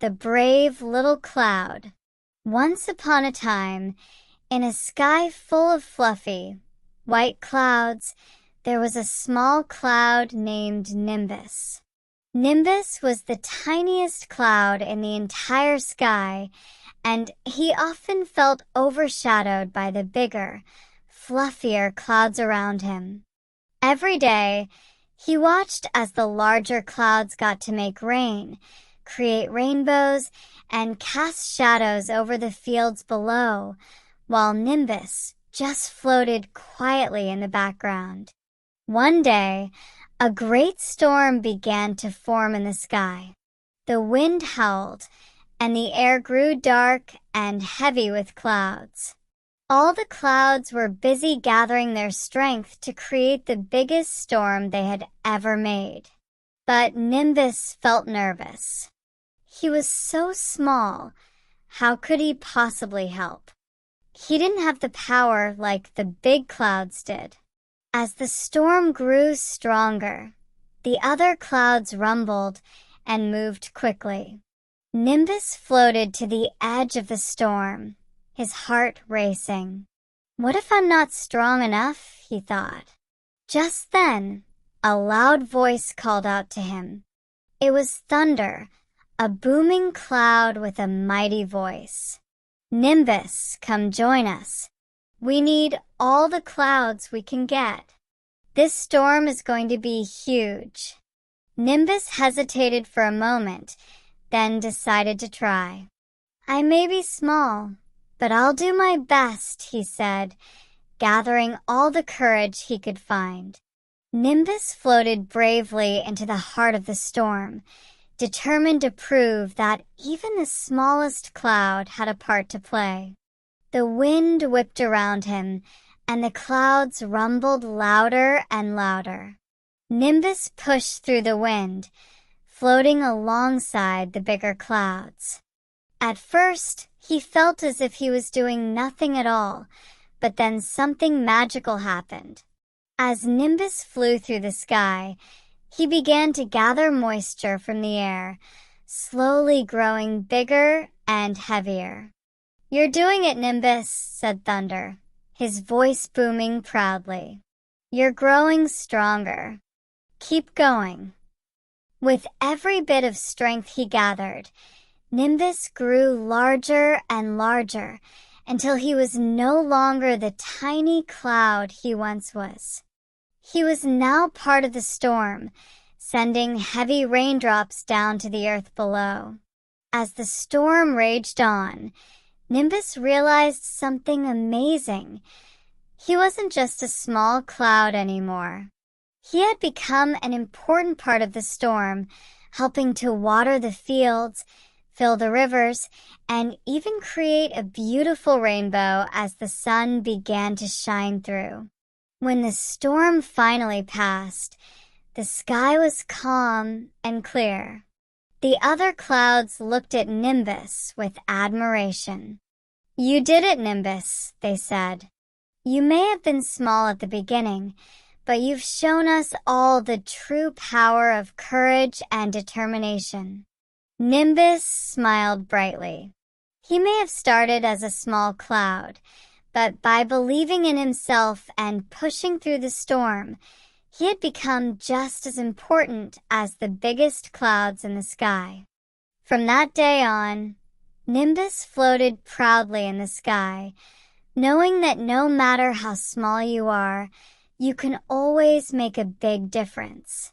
the brave little cloud. Once upon a time, in a sky full of fluffy, white clouds, there was a small cloud named Nimbus. Nimbus was the tiniest cloud in the entire sky, and he often felt overshadowed by the bigger, fluffier clouds around him. Every day, he watched as the larger clouds got to make rain, create rainbows, and cast shadows over the fields below, while Nimbus just floated quietly in the background. One day, a great storm began to form in the sky. The wind howled, and the air grew dark and heavy with clouds. All the clouds were busy gathering their strength to create the biggest storm they had ever made. But Nimbus felt nervous. He was so small. How could he possibly help? He didn't have the power like the big clouds did. As the storm grew stronger, the other clouds rumbled and moved quickly. Nimbus floated to the edge of the storm, his heart racing. What if I'm not strong enough? He thought. Just then, a loud voice called out to him. It was Thunder, a booming cloud with a mighty voice. Nimbus, come join us. We need all the clouds we can get. This storm is going to be huge. Nimbus hesitated for a moment, then decided to try. I may be small, but I'll do my best, he said, gathering all the courage he could find. Nimbus floated bravely into the heart of the storm, determined to prove that even the smallest cloud had a part to play. The wind whipped around him, and the clouds rumbled louder and louder. Nimbus pushed through the wind, floating alongside the bigger clouds. At first, he felt as if he was doing nothing at all, but then something magical happened. As Nimbus flew through the sky, he began to gather moisture from the air, slowly growing bigger and heavier. You're doing it, Nimbus, said Thunder, his voice booming proudly. You're growing stronger. Keep going. With every bit of strength he gathered, Nimbus grew larger and larger until he was no longer the tiny cloud he once was. He was now part of the storm, sending heavy raindrops down to the earth below. As the storm raged on, Nimbus realized something amazing. He wasn't just a small cloud anymore. He had become an important part of the storm, helping to water the fields, fill the rivers, and even create a beautiful rainbow as the sun began to shine through. When the storm finally passed, the sky was calm and clear. The other clouds looked at Nimbus with admiration. You did it, Nimbus, they said. You may have been small at the beginning, but you've shown us all the true power of courage and determination. Nimbus smiled brightly. He may have started as a small cloud, but by believing in himself and pushing through the storm, he had become just as important as the biggest clouds in the sky. From that day on, Nimbus floated proudly in the sky, knowing that no matter how small you are, you can always make a big difference.